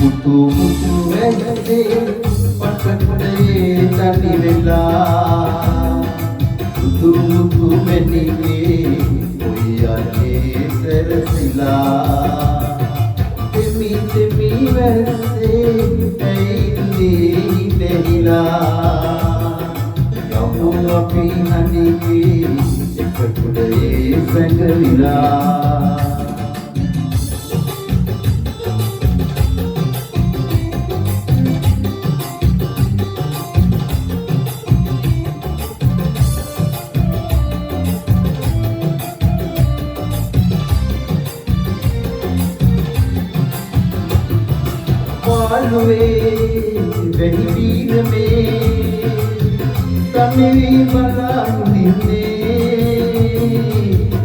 මුතු මුතු ඇත්තේ පටකඩේ තනි වෙලා මුතු මුතු මෙනිගේ ඔය යන්නේ සැරසිලා දෙමි දෙමි වැස්සේ ඇයින්නේ දෙහිලා යමු අපි හනිගේ එක කුඩේ සැඟවිලා मालवे वही वीर में तमें बला दिने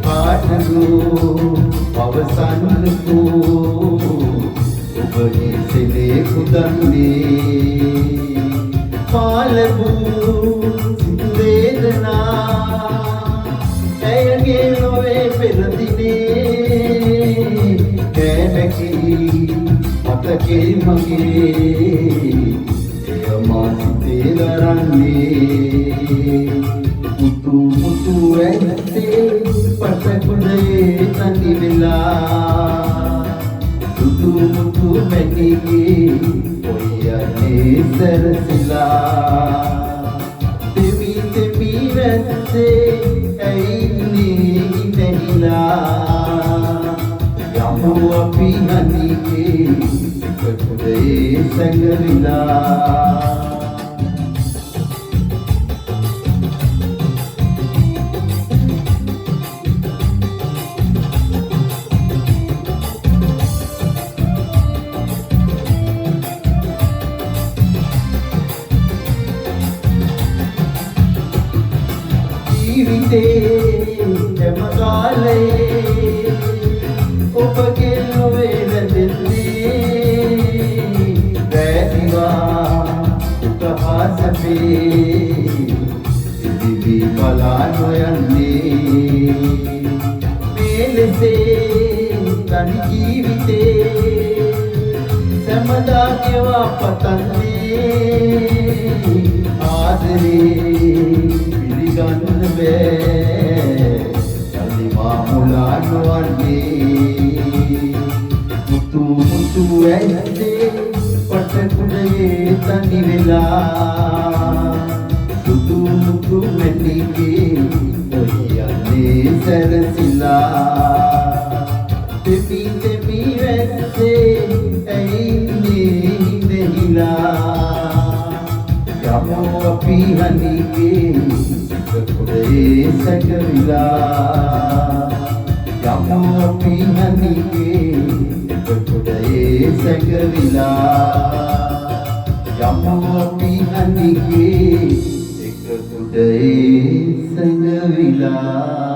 पाठगो अवसान को उबरी से ले खुदने पालबू वेदना ऐगे लोए फिर दिने कहकी के मगे मासिते लरන්නේ මුතු මුතු ඇත්තේ පටකුඩේ තනි වෙලා මුතු මුතු මැනිගේ ඔය යන්නේ සැරසිලා දෙවි දෙවි වැස්සේ ඇයින්නේ නැහිලා යමු අපි හනිගේ කුඩේ සැඟවිලා ජීවිතේ හැම කාලේ ඔබගේ නොවේ රැඳෙන්නේ दिवी बला नोयन्ने मेलसे तन जीविते समदा केवा पतन्ने आदरे पिलिगन्न बे अलिमा मुला नोवन्ने मुतु मुतु ऐसे पटकुडे तनि वेला सुतु मुतु मेनिगे ඔය යන්නේ සැරසිලා දෙපි දෙපි වැස්සේ ඇයින්නේ දෙහිලා යමු අපි හනිගේ කුඩේ සැඟවිලා යමු අපි හනිගේ කුඩේ සැඟවිලා යමු අපි හනිගේ කුඩේ සැඟවිලා